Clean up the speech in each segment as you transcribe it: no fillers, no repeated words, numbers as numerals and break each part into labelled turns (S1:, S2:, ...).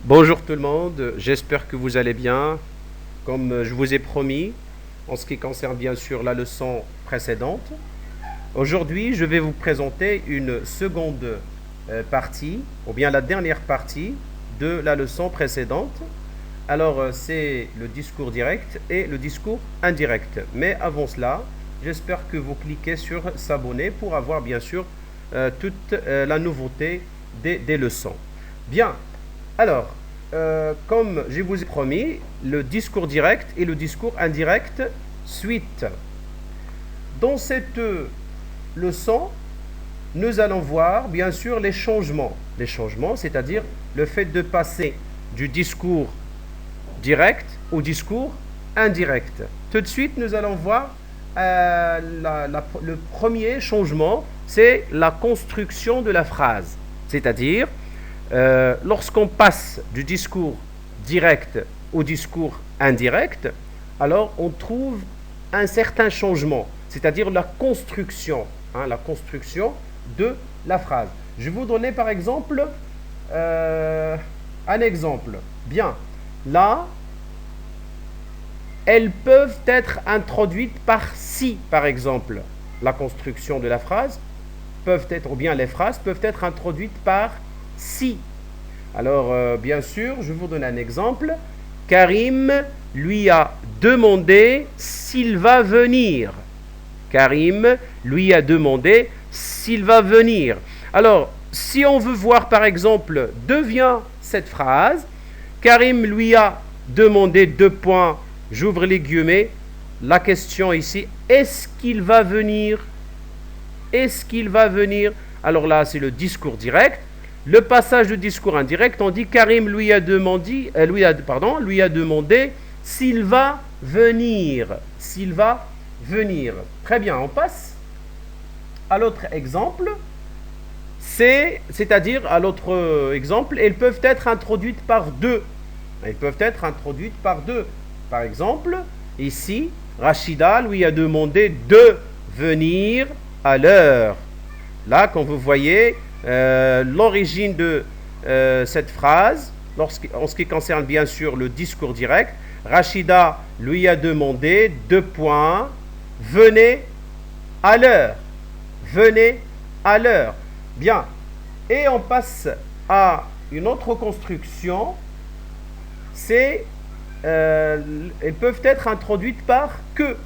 S1: Bonjour tout le monde, j'espère que vous allez bien. Comme je vous ai promis, en ce qui concerne bien sûr la leçon précédente, aujourd'hui je vais vous présenter une seconde partie, ou bien la dernière partie de la leçon précédente. Alors c'est le discours direct et le discours indirect. Mais avant cela, j'espère que vous cliquez sur s'abonner pour avoir bien sûr toute la nouveauté des leçons. Bien, alors, comme je vous ai promis, le discours direct et le discours indirect suite. Dans cette leçon, nous allons voir bien sûr les changements. Les changements, c'est-à-dire le fait de passer du discours direct au discours indirect. Tout de suite, nous allons voir le premier changement, c'est la construction de la phrase. C'est-à-dire, lorsqu'on passe du discours direct au discours indirect, alors on trouve un certain changement, c'est-à-dire la construction de la phrase. Je vais vous donner par exemple un exemple. Bien, là, elles peuvent être introduites par si, par exemple. La construction de la phrase peuvent être, ou bien les phrases peuvent être introduites par si. Alors, bien sûr, je vais vous donner un exemple. Karim lui a demandé s'il va venir. Karim lui a demandé s'il va venir. Alors, si on veut voir par exemple d'où vient cette phrase, Karim lui a demandé deux points, j'ouvre les guillemets, la question ici, est-ce qu'il va venir? Est-ce qu'il va venir? Alors là, c'est le discours direct. Le passage de discours indirect, on dit Karim lui a demandé s'il va venir. S'il va venir. Très bien, on passe à l'autre exemple. C'est-à-dire à l'autre exemple, elles peuvent être introduites par deux. Elles peuvent être introduites par deux. Par exemple, ici, Rachida lui a demandé de venir à l'heure. Là, quand vous voyez l'origine de cette phrase, en ce qui concerne bien sûr le discours direct, Rachida lui a demandé deux points, venez à l'heure. Venez à l'heure. Bien. Et on passe à une autre construction. Elles peuvent être introduites par que.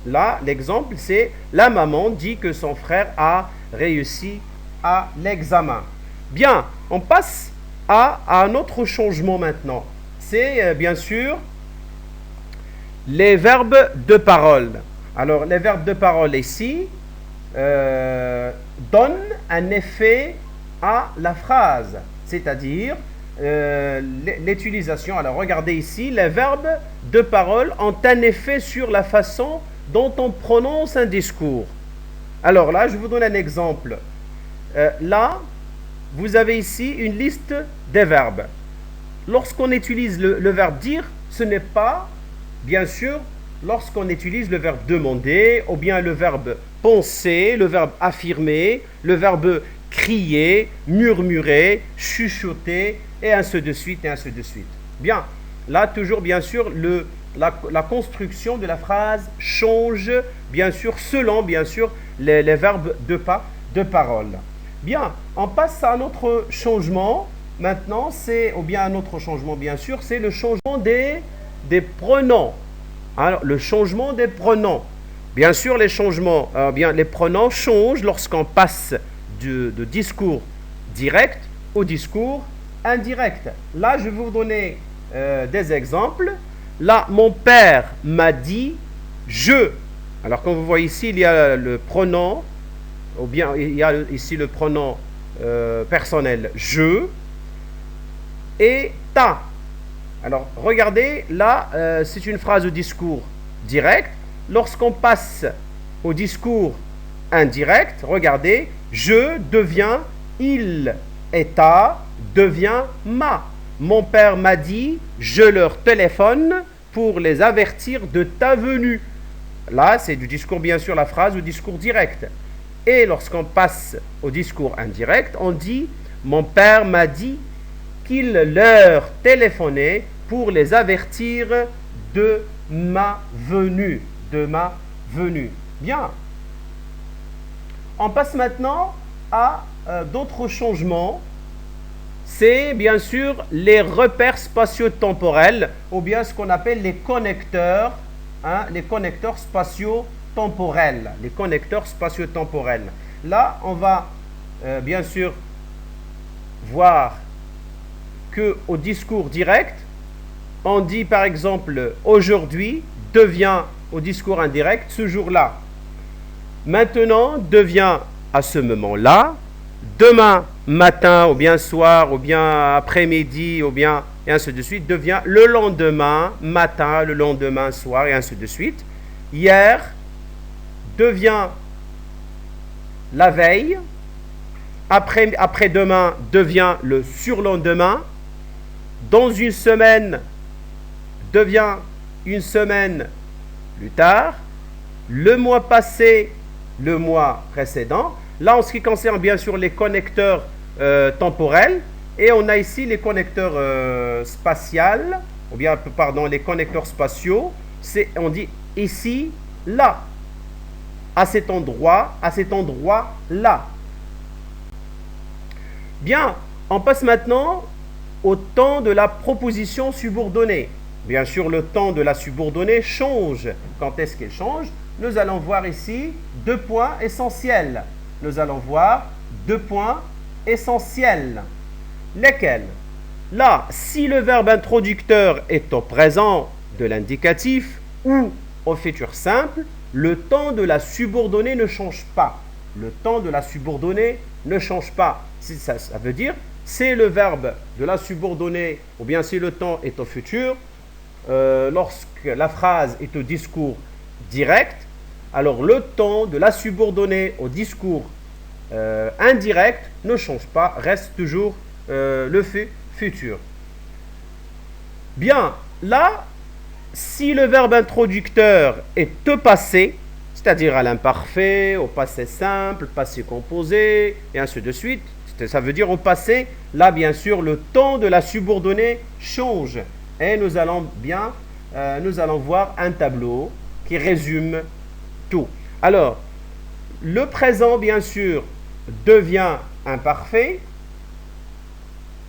S1: Là, l'exemple, c'est la maman dit que son frère a réussi à l'examen. Bien, on passe à un autre changement maintenant. C'est bien sûr les verbes de parole. Alors, les verbes de parole ici donnent un effet à la phrase, c'est-à-dire l'utilisation. Alors, regardez ici, les verbes de parole ont un effet sur la façon dont on prononce un discours. Alors là, je vous donne un exemple. Là, vous avez ici une liste des verbes. Lorsqu'on utilise le verbe dire, ce n'est pas, bien sûr, lorsqu'on utilise le verbe demander, ou bien le verbe penser, le verbe affirmer, le verbe crier, murmurer, chuchoter, et ainsi de suite, et ainsi de suite. Bien, là, toujours, bien sûr, la construction de la phrase change, bien sûr, selon, bien sûr, les verbes de parole. Bien, on passe à un autre changement. Maintenant, ou bien un autre changement, bien sûr, c'est le changement des pronoms. Alors, le changement des pronoms. Bien sûr, les pronoms changent lorsqu'on passe de discours direct au discours indirect. Là, je vais vous donner des exemples. Là, mon père m'a dit je. Alors, comme vous voyez ici, il y a le pronom, ou bien il y a ici le pronom personnel je et ta. Alors, regardez, là, c'est une phrase de discours direct. Lorsqu'on passe au discours indirect, regardez, je devient il et ta devient ma. Mon père m'a dit, je leur téléphone pour les avertir de ta venue. Là, c'est du discours, bien sûr, la phrase du discours direct. Et lorsqu'on passe au discours indirect, on dit, mon père m'a dit qu'il leur téléphonait pour les avertir de ma venue. De ma venue. Bien. On passe maintenant à d'autres changements. C'est bien sûr les repères spatio-temporels, ou bien ce qu'on appelle les connecteurs spatio-temporels. Les connecteurs spatio-temporels. Là, on va bien sûr voir qu'au discours direct, on dit par exemple aujourd'hui devient au discours indirect ce jour-là. Maintenant devient à ce moment-là, demain matin ou bien soir ou bien après-midi ou bien et ainsi de suite devient le lendemain matin, le lendemain soir et ainsi de suite. Hier devient la veille, après-demain devient le surlendemain, dans une semaine devient une semaine plus tard, le mois passé, le mois précédent. Là, en ce qui concerne bien sûr les connecteurs temporels, et on a ici les connecteurs spatials, ou bien, pardon, les connecteurs spatiaux. On dit ici, là, à cet endroit-là. Bien, on passe maintenant au temps de la proposition subordonnée. Bien sûr, le temps de la subordonnée change. Quand est-ce qu'il change? Nous allons voir ici deux points essentiels. Nous allons voir deux points essentiels. Lesquels? Là, si le verbe introducteur est au présent de l'indicatif ou au futur simple, le temps de la subordonnée ne change pas. Le temps de la subordonnée ne change pas. Ça veut dire, c'est le verbe de la subordonnée, ou bien si le temps est au futur, lorsque la phrase est au discours direct, alors le temps de la subordonnée au discours indirect ne change pas, reste toujours le futur. Bien, là, si le verbe introducteur est au passé, c'est-à-dire à l'imparfait, au passé simple, passé composé, et ainsi de suite, ça veut dire au passé, là bien sûr le temps de la subordonnée change. Et nous allons voir un tableau qui résume tout. Alors, le présent bien sûr devient imparfait,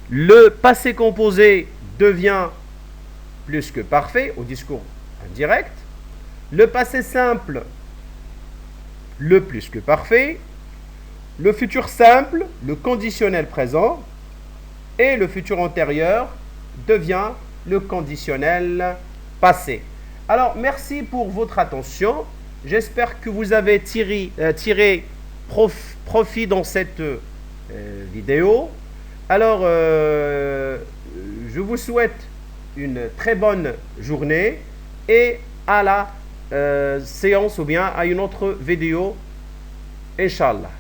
S1: le passé composé devient plus que parfait au discours indirect, le passé simple le plus que parfait, le futur simple, le conditionnel présent, et le futur antérieur devient le conditionnel passé. Alors, merci pour votre attention. J'espère que vous avez tiré profit dans cette vidéo. Alors, je vous souhaite une très bonne journée et à la séance ou bien à une autre vidéo, Inch'Allah.